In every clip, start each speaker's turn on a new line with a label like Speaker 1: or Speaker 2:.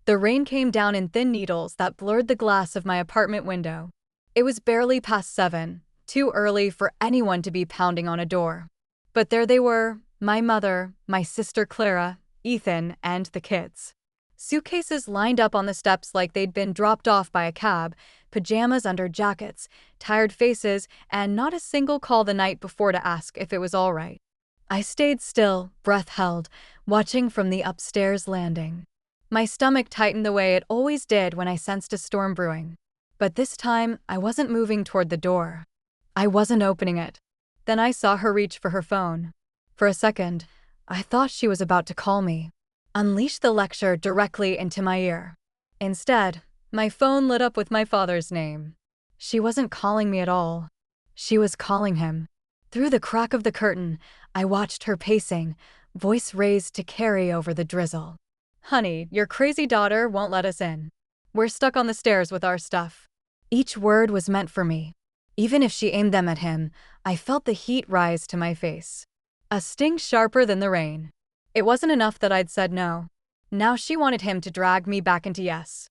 Speaker 1: The rain came down in thin needles that blurred the glass of my apartment window. It was barely past 7, too early for anyone to be pounding on a door. But there they were, my mother, my sister Clara, Ethan, and the kids. Suitcases lined up on the steps like they'd been dropped off by a cab, pajamas under jackets, tired faces, and not a single call the night before to ask if it was all right. I stayed still, breath held, watching from the upstairs landing. My stomach tightened the way it always did when I sensed a storm brewing. But this time, I wasn't moving toward the door. I wasn't opening it. Then I saw her reach for her phone. For a second, I thought she was about to call me, unleash the lecture directly into my ear. Instead, my phone lit up with my father's name. She wasn't calling me at all. She was calling him. Through the crack of the curtain, I watched her pacing, voice raised to carry over the drizzle. "Honey, your crazy daughter won't let us in. We're stuck on the stairs with our stuff." Each word was meant for me. Even if she aimed them at him, I felt the heat rise to my face. A sting sharper than the rain. It wasn't enough that I'd said no. Now she wanted him to drag me back into yes.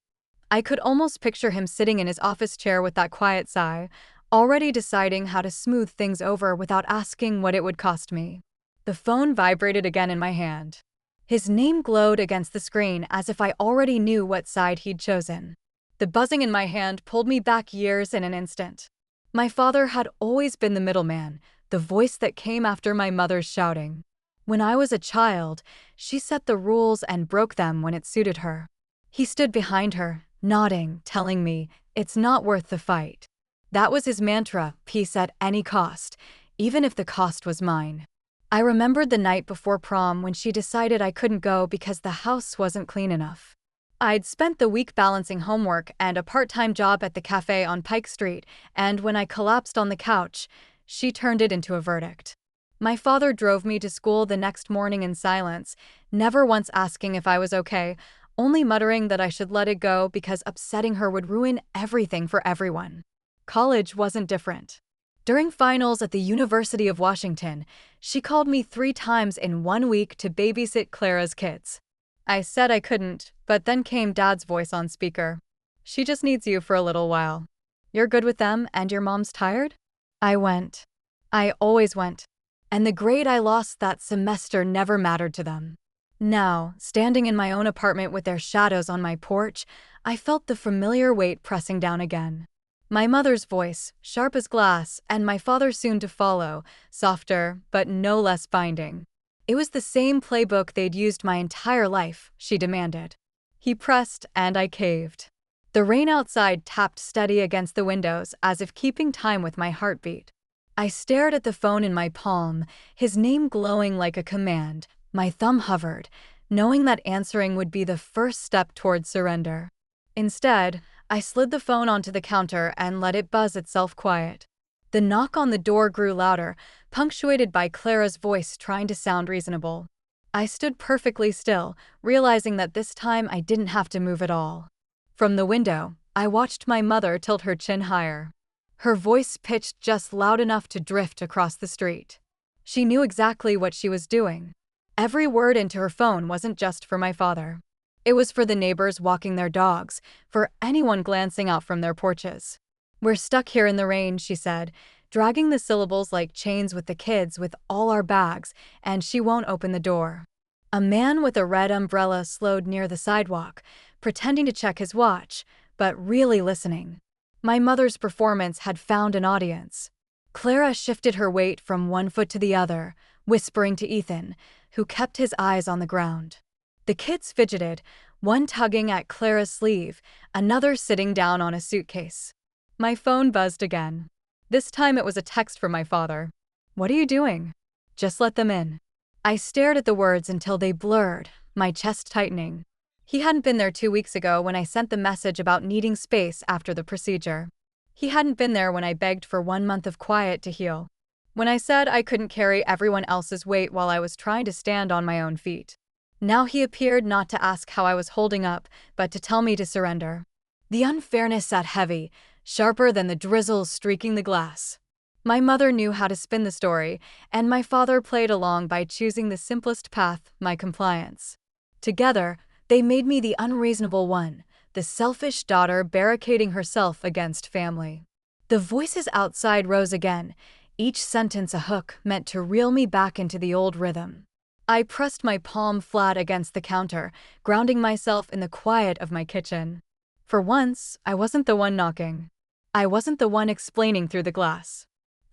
Speaker 1: I could almost picture him sitting in his office chair with that quiet sigh, already deciding how to smooth things over without asking what it would cost me. The phone vibrated again in my hand. His name glowed against the screen as if I already knew what side he'd chosen. The buzzing in my hand pulled me back years in an instant. My father had always been the middleman, the voice that came after my mother's shouting. When I was a child, she set the rules and broke them when it suited her. He stood behind her, nodding, telling me, "It's not worth the fight." That was his mantra, peace at any cost, even if the cost was mine. I remembered the night before prom when she decided I couldn't go because the house wasn't clean enough. I'd spent the week balancing homework and a part-time job at the cafe on Pike Street, and when I collapsed on the couch, she turned it into a verdict. My father drove me to school the next morning in silence, never once asking if I was okay, only muttering that I should let it go because upsetting her would ruin everything for everyone. College wasn't different. During finals at the University of Washington, she called me 3 times in 1 week to babysit Clara's kids. I said I couldn't, but then came Dad's voice on speaker. "She just needs you for a little while. You're good with them and your mom's tired?" I went. I always went. And the grade I lost that semester never mattered to them. Now, standing in my own apartment with their shadows on my porch, I felt the familiar weight pressing down again. My mother's voice, sharp as glass, and my father soon to follow, softer, but no less binding. It was the same playbook they'd used my entire life, she demanded. He pressed, and I caved. The rain outside tapped steady against the windows as if keeping time with my heartbeat. I stared at the phone in my palm, his name glowing like a command. My thumb hovered, knowing that answering would be the first step toward surrender. Instead, I slid the phone onto the counter and let it buzz itself quiet. The knock on the door grew louder, punctuated by Clara's voice trying to sound reasonable. I stood perfectly still, realizing that this time I didn't have to move at all. From the window, I watched my mother tilt her chin higher. Her voice pitched just loud enough to drift across the street. She knew exactly what she was doing. Every word into her phone wasn't just for my father. It was for the neighbors walking their dogs, for anyone glancing out from their porches. "We're stuck here in the rain," she said, dragging the syllables like chains with the kids with all our bags, and she won't open the door. A man with a red umbrella slowed near the sidewalk, pretending to check his watch, but really listening. My mother's performance had found an audience. Clara shifted her weight from one foot to the other, whispering to Ethan, who kept his eyes on the ground. The kids fidgeted, one tugging at Clara's sleeve, another sitting down on a suitcase. My phone buzzed again. This time it was a text from my father. "What are you doing?" "Just let them in." I stared at the words until they blurred, my chest tightening. He hadn't been there 2 weeks ago when I sent the message about needing space after the procedure. He hadn't been there when I begged for 1 month of quiet to heal. When I said I couldn't carry everyone else's weight while I was trying to stand on my own feet. Now he appeared not to ask how I was holding up, but to tell me to surrender. The unfairness sat heavy, sharper than the drizzle streaking the glass. My mother knew how to spin the story, and my father played along by choosing the simplest path, my compliance. Together, They made me the unreasonable one, the selfish daughter barricading herself against family. The voices outside rose again, each sentence a hook meant to reel me back into the old rhythm. I pressed my palm flat against the counter, grounding myself in the quiet of my kitchen. For once, I wasn't the one knocking. I wasn't the one explaining through the glass.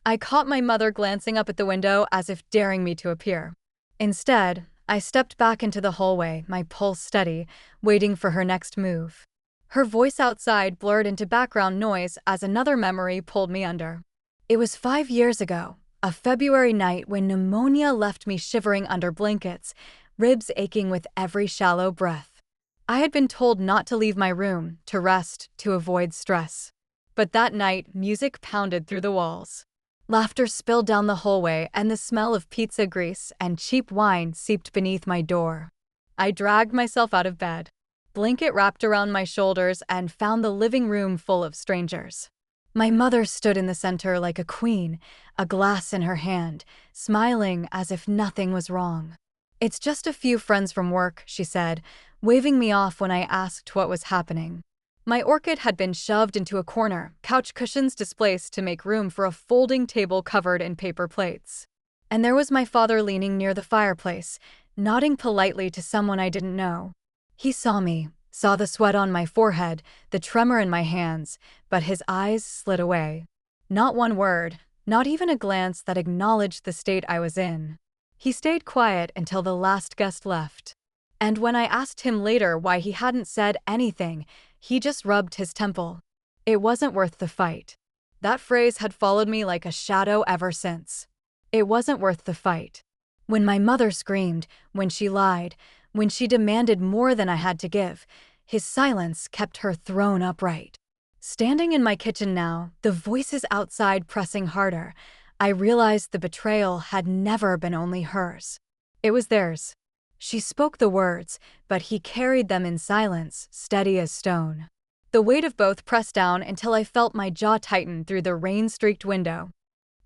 Speaker 1: I caught my mother glancing up at the window as if daring me to appear. Instead, I stepped back into the hallway, my pulse steady, waiting for her next move. Her voice outside blurred into background noise as another memory pulled me under. It was 5 years ago, a February night when pneumonia left me shivering under blankets, ribs aching with every shallow breath. I had been told not to leave my room, to rest, to avoid stress. But that night, music pounded through the walls. Laughter spilled down the hallway, and the smell of pizza grease and cheap wine seeped beneath my door. I dragged myself out of bed, blanket wrapped around my shoulders, and found the living room full of strangers. My mother stood in the center like a queen, a glass in her hand, smiling as if nothing was wrong. "It's just a few friends from work," she said, waving me off when I asked what was happening. My orchid had been shoved into a corner, couch cushions displaced to make room for a folding table covered in paper plates. And there was my father leaning near the fireplace, nodding politely to someone I didn't know. He saw me, saw the sweat on my forehead, the tremor in my hands, but his eyes slid away. Not one word, not even a glance that acknowledged the state I was in. He stayed quiet until the last guest left. And when I asked him later why he hadn't said anything, he just rubbed his temple. It wasn't worth the fight. That phrase had followed me like a shadow ever since. It wasn't worth the fight. When my mother screamed, when she lied, when she demanded more than I had to give, his silence kept her throne upright. Standing in my kitchen now, the voices outside pressing harder, I realized the betrayal had never been only hers. It was theirs. She spoke the words, but he carried them in silence, steady as stone. The weight of both pressed down until I felt my jaw tighten through the rain-streaked window.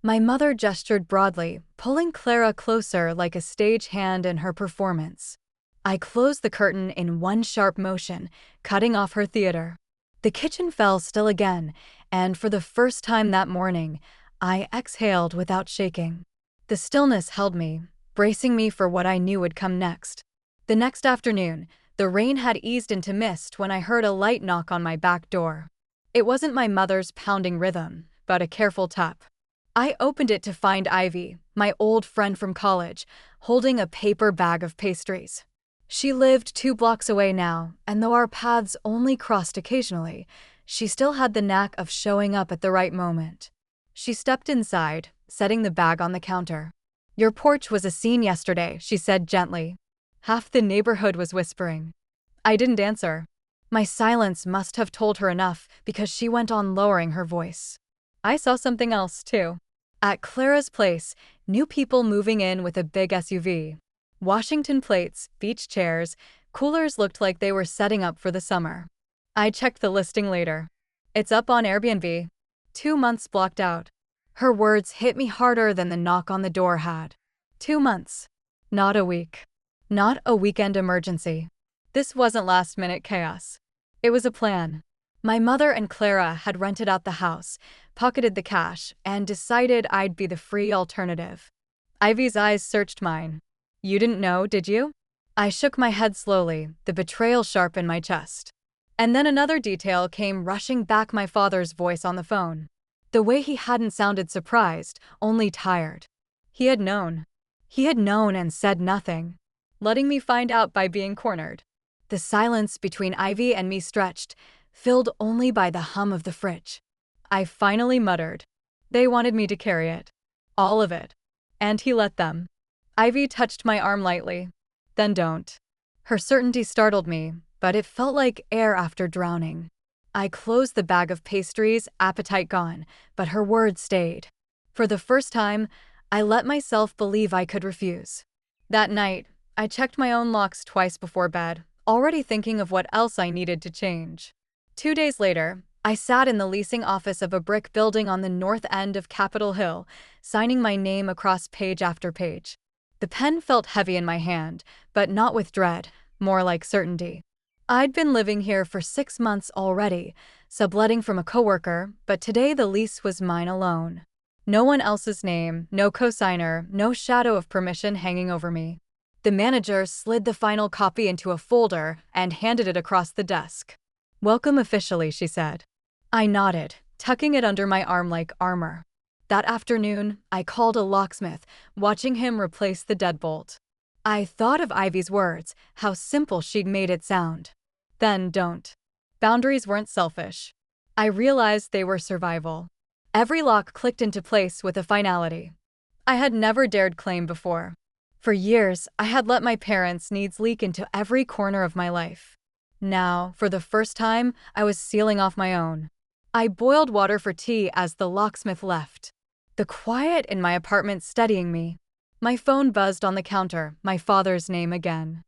Speaker 1: My mother gestured broadly, pulling Clara closer like a stagehand in her performance. I closed the curtain in one sharp motion, cutting off her theater. The kitchen fell still again, and for the first time that morning, I exhaled without shaking. The stillness held me, bracing me for what I knew would come next. The next afternoon, the rain had eased into mist when I heard a light knock on my back door. It wasn't my mother's pounding rhythm, but a careful tap. I opened it to find Ivy, my old friend from college, holding a paper bag of pastries. She lived 2 blocks away now, and though our paths only crossed occasionally, she still had the knack of showing up at the right moment. She stepped inside, setting the bag on the counter. "Your porch was a scene yesterday," she said gently. Half the neighborhood was whispering. I didn't answer. My silence must have told her enough because she went on lowering her voice. "I saw something else, too. At Clara's place, new people moving in with a big SUV. Washington plates, beach chairs, coolers looked like they were setting up for the summer. I checked the listing later. It's up on Airbnb. 2 months blocked out." Her words hit me harder than the knock on the door had. 2 months. Not a week. Not a weekend emergency. This wasn't last-minute chaos. It was a plan. My mother and Clara had rented out the house, pocketed the cash, and decided I'd be the free alternative. Ivy's eyes searched mine. "You didn't know, did you?" I shook my head slowly, the betrayal sharp in my chest. And then another detail came rushing back, my father's voice on the phone. The way he hadn't sounded surprised, only tired. He had known. He had known and said nothing, letting me find out by being cornered. The silence between Ivy and me stretched, filled only by the hum of the fridge. I finally muttered. They wanted me to carry it. All of it. And he let them. Ivy touched my arm lightly. "Then don't." Her certainty startled me, but it felt like air after drowning. I closed the bag of pastries, appetite gone, but her words stayed. For the first time, I let myself believe I could refuse. That night, I checked my own locks twice before bed, already thinking of what else I needed to change. 2 days later, I sat in the leasing office of a brick building on the north end of Capitol Hill, signing my name across page after page. The pen felt heavy in my hand, but not with dread, more like certainty. I'd been living here for 6 months already, subletting from a coworker, but today the lease was mine alone. No one else's name, no cosigner, no shadow of permission hanging over me. The manager slid the final copy into a folder and handed it across the desk. "Welcome officially," she said. I nodded, tucking it under my arm like armor. That afternoon, I called a locksmith, watching him replace the deadbolt. I thought of Ivy's words, how simple she'd made it sound. Then don't. Boundaries weren't selfish. I realized they were survival. Every lock clicked into place with a finality I had never dared claim before. For years, I had let my parents' needs leak into every corner of my life. Now, for the first time, I was sealing off my own. I boiled water for tea as the locksmith left. The quiet in my apartment steadying me. My phone buzzed on the counter, my father's name again.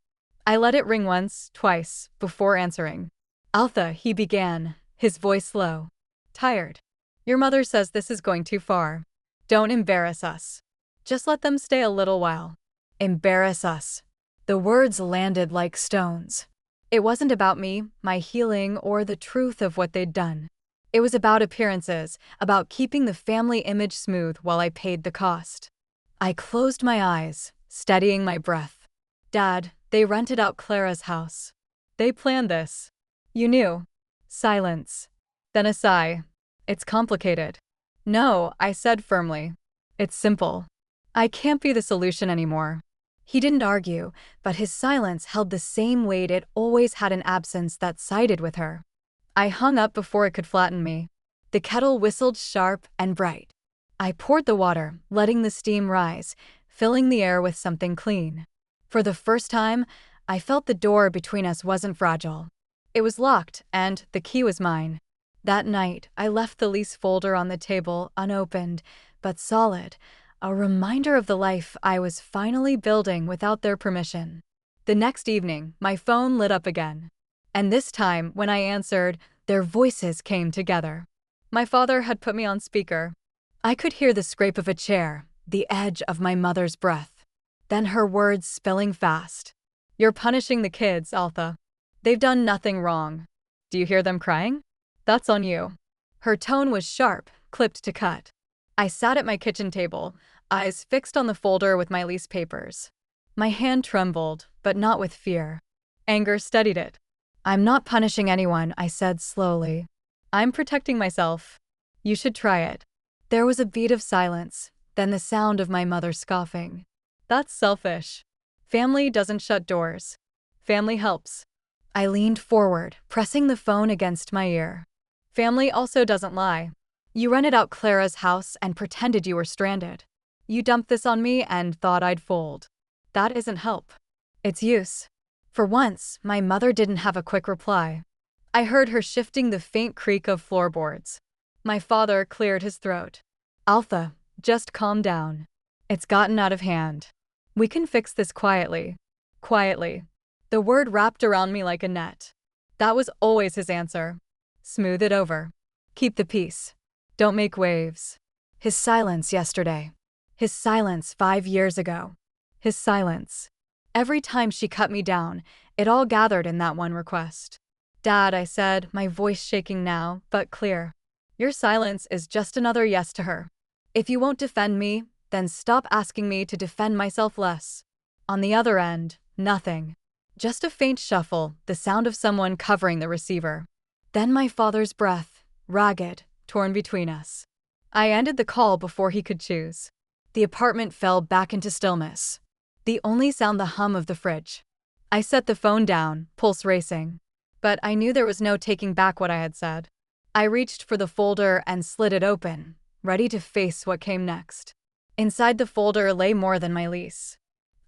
Speaker 1: I let it ring once, twice, before answering. "Alpha," he began, his voice low. "Tired. Your mother says this is going too far. Don't embarrass us. Just let them stay a little while." Embarrass us. The words landed like stones. It wasn't about me, my healing, or the truth of what they'd done. It was about appearances, about keeping the family image smooth while I paid the cost. I closed my eyes, steadying my breath. "Dad, they rented out Clara's house. They planned this. You knew." Silence. Then a sigh. "It's complicated." "No," I said firmly. "It's simple. I can't be the solution anymore." He didn't argue, but his silence held the same weight it always had in absence that sided with her. I hung up before it could flatten me. The kettle whistled sharp and bright. I poured the water, letting the steam rise, filling the air with something clean. For the first time, I felt the door between us wasn't fragile. It was locked, and the key was mine. That night, I left the lease folder on the table, unopened, but solid, a reminder of the life I was finally building without their permission. The next evening, my phone lit up again. And this time, when I answered, their voices came together. My father had put me on speaker. I could hear the scrape of a chair, the edge of my mother's breath. Then her words spilling fast. "You're punishing the kids, Alpha. They've done nothing wrong. Do you hear them crying? That's on you." Her tone was sharp, clipped to cut. I sat at my kitchen table, eyes fixed on the folder with my lease papers. My hand trembled, but not with fear. Anger steadied it. "I'm not punishing anyone," I said slowly. "I'm protecting myself. You should try it." There was a beat of silence, then the sound of my mother scoffing. "That's selfish. Family doesn't shut doors. Family helps." I leaned forward, pressing the phone against my ear. "Family also doesn't lie. You rented out Clara's house and pretended you were stranded. You dumped this on me and thought I'd fold. That isn't help. It's use." For once, my mother didn't have a quick reply. I heard her shifting the faint creak of floorboards. My father cleared his throat. "Alpha, just calm down. It's gotten out of hand. We can fix this quietly." Quietly. The word wrapped around me like a net. That was always his answer. Smooth it over. Keep the peace. Don't make waves. His silence yesterday. His silence 5 years ago. His silence. Every time she cut me down, it all gathered in that one request. "Dad," I said, my voice shaking now, but clear. "Your silence is just another yes to her. If you won't defend me, then stop asking me to defend myself less." On the other end, nothing. Just a faint shuffle, the sound of someone covering the receiver. Then my father's breath, ragged, torn between us. I ended the call before he could choose. The apartment fell back into stillness. The only sound the hum of the fridge. I set the phone down, pulse racing. But I knew there was no taking back what I had said. I reached for the folder and slid it open, ready to face what came next. Inside the folder lay more than my lease.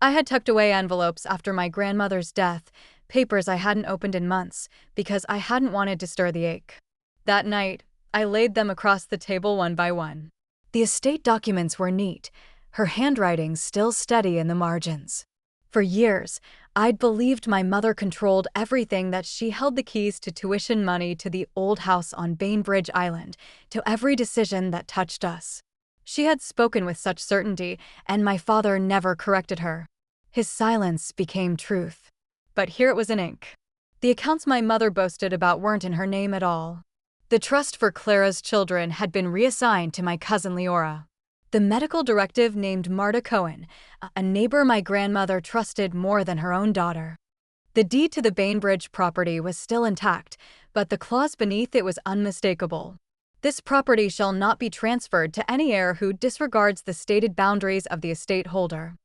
Speaker 1: I had tucked away envelopes after my grandmother's death, papers I hadn't opened in months, because I hadn't wanted to stir the ache. That night, I laid them across the table one by one. The estate documents were neat, her handwriting still steady in the margins. For years, I'd believed my mother controlled everything, that she held the keys to tuition money, to the old house on Bainbridge Island, to every decision that touched us. She had spoken with such certainty, and my father never corrected her. His silence became truth. But here it was in ink. The accounts my mother boasted about weren't in her name at all. The trust for Clara's children had been reassigned to my cousin Leora. The medical directive named Marta Cohen, a neighbor my grandmother trusted more than her own daughter. The deed to the Bainbridge property was still intact, but the clause beneath it was unmistakable. This property shall not be transferred to any heir who disregards the stated boundaries of the estate holder.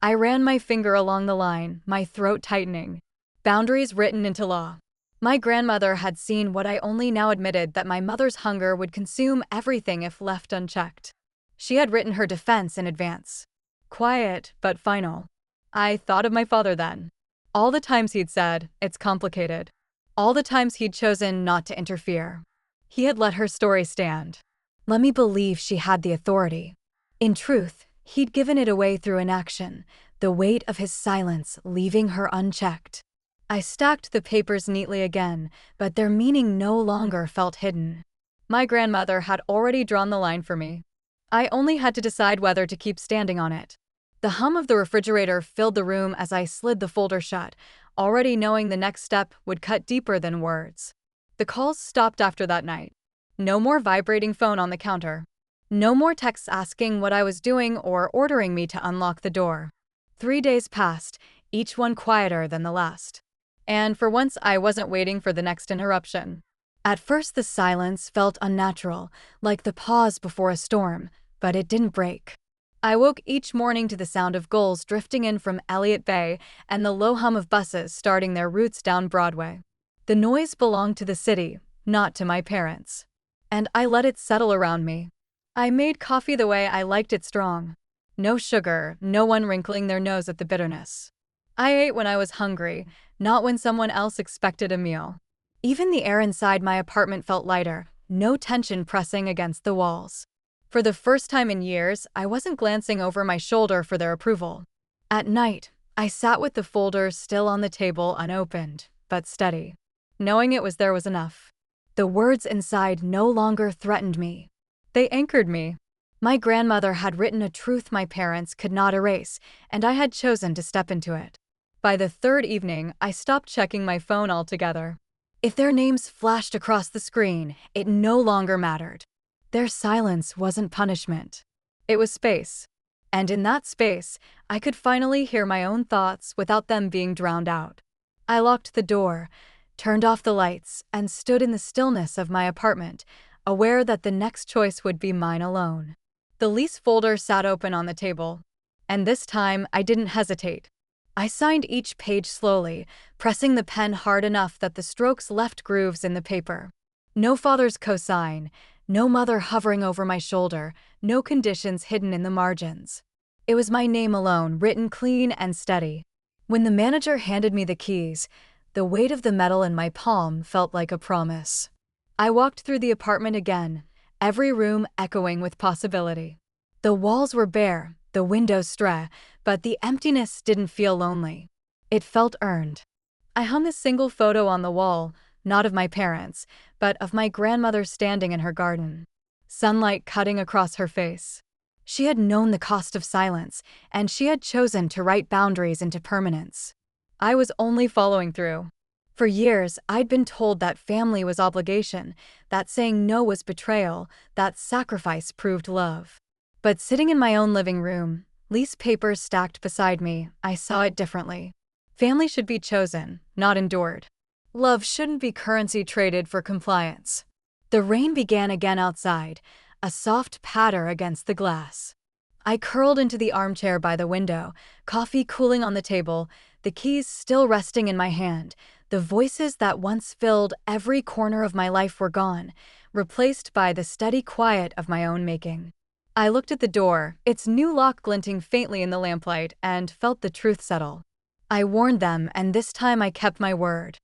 Speaker 1: I ran my finger along the line, my throat tightening. Boundaries written into law. My grandmother had seen what I only now admitted, that my mother's hunger would consume everything if left unchecked. She had written her defense in advance. Quiet, but final. I thought of my father then. All the times he'd said, "It's complicated." All the times he'd chosen not to interfere. He had let her story stand. Let me believe she had the authority. In truth, he'd given it away through inaction, the weight of his silence leaving her unchecked. I stacked the papers neatly again, but their meaning no longer felt hidden. My grandmother had already drawn the line for me. I only had to decide whether to keep standing on it. The hum of the refrigerator filled the room as I slid the folder shut, already knowing the next step would cut deeper than words. The calls stopped after that night. No more vibrating phone on the counter. No more texts asking what I was doing or ordering me to unlock the door. 3 days passed, each one quieter than the last. And for once I wasn't waiting for the next interruption. At first the silence felt unnatural, like the pause before a storm, but it didn't break. I woke each morning to the sound of gulls drifting in from Elliott Bay and the low hum of buses starting their routes down Broadway. The noise belonged to the city, not to my parents. And I let it settle around me. I made coffee the way I liked it, strong. No sugar, no one wrinkling their nose at the bitterness. I ate when I was hungry, not when someone else expected a meal. Even the air inside my apartment felt lighter, no tension pressing against the walls. For the first time in years, I wasn't glancing over my shoulder for their approval. At night, I sat with the folder still on the table, unopened, but steady. Knowing it was there was enough. The words inside no longer threatened me. They anchored me. My grandmother had written a truth my parents could not erase, and I had chosen to step into it. By the third evening, I stopped checking my phone altogether. If their names flashed across the screen, it no longer mattered. Their silence wasn't punishment. It was space. And in that space, I could finally hear my own thoughts without them being drowned out. I locked the door, turned off the lights, and stood in the stillness of my apartment, aware that the next choice would be mine alone. The lease folder sat open on the table. And this time, I didn't hesitate. I signed each page slowly, pressing the pen hard enough that the strokes left grooves in the paper. No father's cosign, no mother hovering over my shoulder, no conditions hidden in the margins. It was my name alone, written clean and steady. When the manager handed me the keys, the weight of the metal in my palm felt like a promise. I walked through the apartment again, every room echoing with possibility. The walls were bare, the windows stray, but the emptiness didn't feel lonely. It felt earned. I hung a single photo on the wall, not of my parents, but of my grandmother standing in her garden. Sunlight cutting across her face. She had known the cost of silence, and she had chosen to write boundaries into permanence. I was only following through. For years, I'd been told that family was obligation, that saying no was betrayal, that sacrifice proved love. But sitting in my own living room, lease papers stacked beside me, I saw it differently. Family should be chosen, not endured. Love shouldn't be currency traded for compliance. The rain began again outside, a soft patter against the glass. I curled into the armchair by the window, coffee cooling on the table, the keys still resting in my hand. The voices that once filled every corner of my life were gone, replaced by the steady quiet of my own making. I looked at the door, its new lock glinting faintly in the lamplight, and felt the truth settle. I warned them, and this time I kept my word.